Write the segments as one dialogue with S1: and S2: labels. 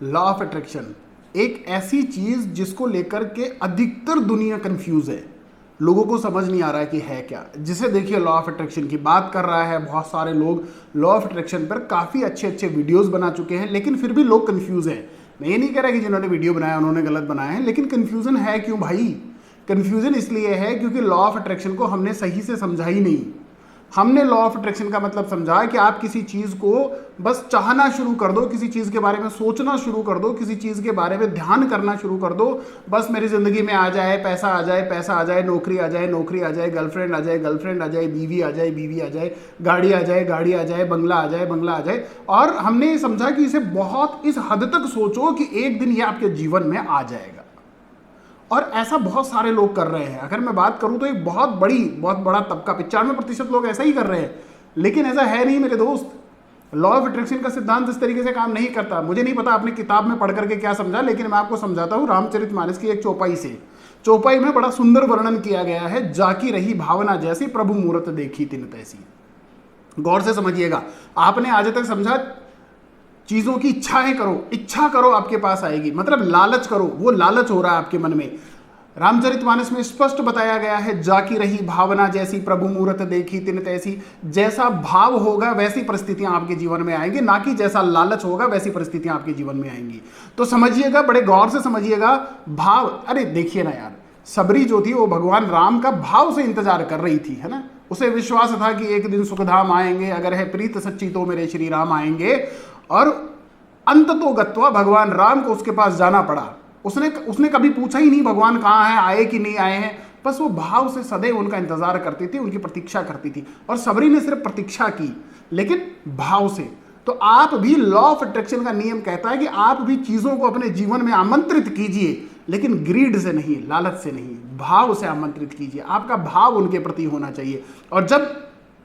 S1: Law of attraction एक ऐसी चीज जिसको लेकर के अधिकतर दुनिया कंफ्यूज है। लोगों को समझ नहीं आ रहा है कि है क्या। जिसे देखिए लॉ ऑफ अट्रैक्शन की बात कर रहा है, बहुत सारे लोग लॉ ऑफ अट्रैक्शन पर काफी अच्छे अच्छे वीडियोस बना चुके हैं, लेकिन फिर भी लोग कंफ्यूज हैं। मैं ये नहीं कह रहा कि जिन्होंने वीडियो बनाया उन्होंने गलत बनाया है, लेकिन कंफ्यूजन है क्यों भाई? कंफ्यूजन इसलिए है क्योंकि लॉ ऑफ अट्रैक्शन को हमने सही से समझा ही नहीं। हमने लॉ ऑफ अट्रैक्शन का मतलब समझा कि आप किसी चीज को बस चाहना शुरू कर दो, किसी चीज के बारे में सोचना शुरू कर दो, किसी चीज के बारे में ध्यान करना शुरू कर दो। बस मेरी जिंदगी में आ जाए, पैसा आ जाए, पैसा आ जाए, नौकरी आ जाए, नौकरी आ जाए, गर्लफ्रेंड आ जाए, गर्लफ्रेंड आ जाए, बीवी आ जाए, बीवी आ जाए, गाड़ी आ जाए, गाड़ी आ जाए, बंगला आ जाए, बंगला आ जाए। और हमने समझा कि इसे बहुत इस हद तक सोचो कि एक दिन ये आपके जीवन में आ जाएगा। और ऐसा बहुत सारे लोग कर रहे हैं। अगर मैं बात करूं तो एक बहुत बड़ा तबका 95% लोग ऐसा ही कर रहे हैं, लेकिन ऐसा है नहीं मेरे दोस्त। लॉ ऑफ अट्रैक्शन का सिद्धांत इस तरीके से काम नहीं करता। मुझे नहीं पता आपने किताब में पढ़ करके क्या समझा, लेकिन मैं आपको समझाता हूं रामचरितमानस की एक चौपाई से। चौपाई में बड़ा सुंदर वर्णन किया गया है, जाकी रही भावना जैसी प्रभु मूरत देखी तिन तैसी। गौर से समझिएगा। आपने आज तक समझा चीजों की इच्छाएं करो, इच्छा करो आपके पास आएगी, मतलब लालच करो, वो लालच हो रहा है आपके मन में। रामचरितमानस में स्पष्ट बताया गया है, जाकी रही भावना जैसी प्रभु मूरत देखी तिन तैसी। जैसा भाव होगा वैसी परिस्थितियां आपके जीवन में आएंगी, ना कि जैसा लालच होगा वैसी परिस्थितियां आपके जीवन में आएंगी। तो समझिएगा, बड़े गौर से समझिएगा। भाव, अरे देखिए ना यार, सबरी जो थी वो भगवान राम का भाव से इंतजार कर रही थी, है ना। उसे विश्वास था कि एक दिन सुखधाम आएंगे, अगर है प्रीत सच्ची तो मेरे श्री राम आएंगे। और अंततो गत्वा भगवान राम को उसके पास जाना पड़ा। उसने कभी पूछा ही नहीं भगवान कहाँ है, आए कि नहीं आए हैं। बस वो भाव से सदैव उनका इंतजार करती थी, उनकी प्रतीक्षा करती थी। और सबरी ने सिर्फ प्रतीक्षा की, लेकिन भाव से। तो आप भी, लॉ ऑफ अट्रैक्शन का नियम कहता है कि आप भी चीजों को अपने जीवन में आमंत्रित कीजिए, लेकिन ग्रीड से नहीं, लालच से नहीं, भाव से आमंत्रित कीजिए। आपका भाव उनके प्रति होना चाहिए। और जब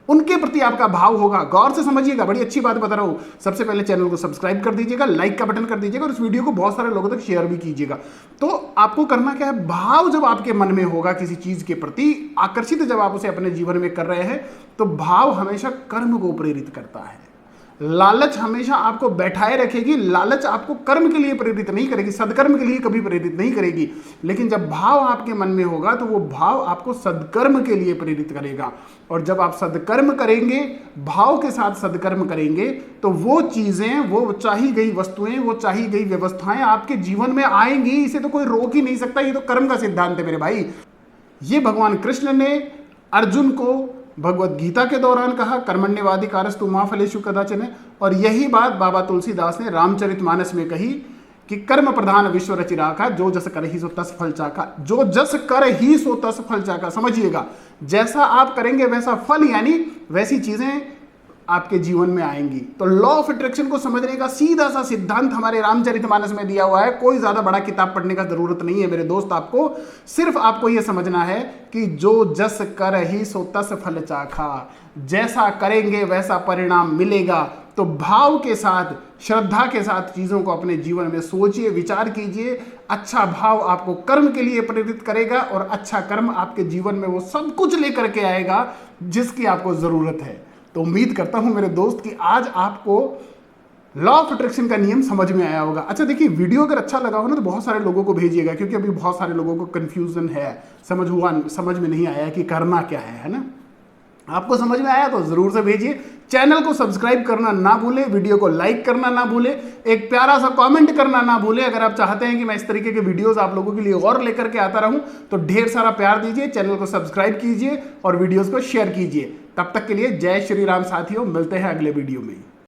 S1: उनके प्रति आपका भाव होगा, गौर से समझिएगा, बड़ी अच्छी बात बता रहा हूं। सबसे पहले चैनल को सब्सक्राइब कर दीजिएगा, लाइक का बटन कर दीजिएगा, और इस वीडियो को बहुत सारे लोगों तक शेयर भी कीजिएगा। तो आपको करना क्या है, भाव जब आपके मन में होगा किसी चीज के प्रति आकर्षित, जब आप उसे अपने जीवन में कर रहे हैं, तो भाव हमेशा कर्म को प्रेरित करता है। लालच हमेशा आपको बैठाए रखेगी, लालच आपको कर्म के लिए प्रेरित नहीं करेगी, सदकर्म के लिए कभी प्रेरित नहीं करेगी। लेकिन जब भाव आपके मन में होगा तो वो भाव आपको सदकर्म के लिए प्रेरित करेगा। और जब आप सदकर्म करेंगे, भाव के साथ सदकर्म करेंगे, तो वो चीजें, वो चाही गई वस्तुएं, वो चाही गई व्यवस्थाएं आपके जीवन में आएंगी। इसे तो कोई रोक ही नहीं सकता। ये तो कर्म का सिद्धांत है मेरे भाई। ये भगवान कृष्ण ने अर्जुन को भगवत गीता के दौरान कहा, कर्मण्यवाधिकारस्तु मा फलेषु कदाचन। और यही बात बाबा तुलसीदास ने रामचरितमानस में कही कि कर्म प्रधान विश्व रचि राखा, जो जस कर ही सो तस फल चाखा। जो जस कर ही सो तस फल चाखा। समझिएगा, जैसा आप करेंगे वैसा फल, यानी वैसी चीजें आपके जीवन में आएंगी। तो लॉ ऑफ अट्रैक्शन को समझने का सीधा सा सिद्धांत हमारे रामचरितमानस में दिया हुआ है। कोई ज्यादा बड़ा किताब पढ़ने का जरूरत नहीं है मेरे दोस्त। आपको सिर्फ आपको यह समझना है कि जो जस कर ही सो तस फल चाखा। जैसा करेंगे वैसा परिणाम मिलेगा। तो भाव के साथ, श्रद्धा के साथ चीजों को अपने जीवन में सोचिए, विचार कीजिए। अच्छा भाव आपको कर्म के लिए प्रेरित करेगा, और अच्छा कर्म आपके जीवन में वो सब कुछ लेकर के आएगा जिसकी आपको जरूरत है। तो उम्मीद करता हूं मेरे दोस्त कि आज आपको लॉ ऑफ अट्रैक्शन का नियम समझ में आया होगा। अच्छा देखिए, वीडियो अगर अच्छा लगा हो ना तो बहुत सारे लोगों को भेजिएगा, क्योंकि अभी बहुत सारे लोगों को कंफ्यूजन है, समझ में नहीं आया कि करना क्या है ना। आपको समझ में आया तो जरूर से भेजिए। चैनल को सब्सक्राइब करना ना भूले, वीडियो को लाइक करना ना भूले, एक प्यारा सा कमेंट करना ना भूले। अगर आप चाहते हैं कि मैं इस तरीके के वीडियोस आप लोगों के लिए और लेकर के आता रहूं तो ढेर सारा प्यार दीजिए, चैनल को सब्सक्राइब कीजिए और वीडियोस को शेयर कीजिए। तब तक के लिए जय श्री राम साथियों, मिलते हैं अगले वीडियो में।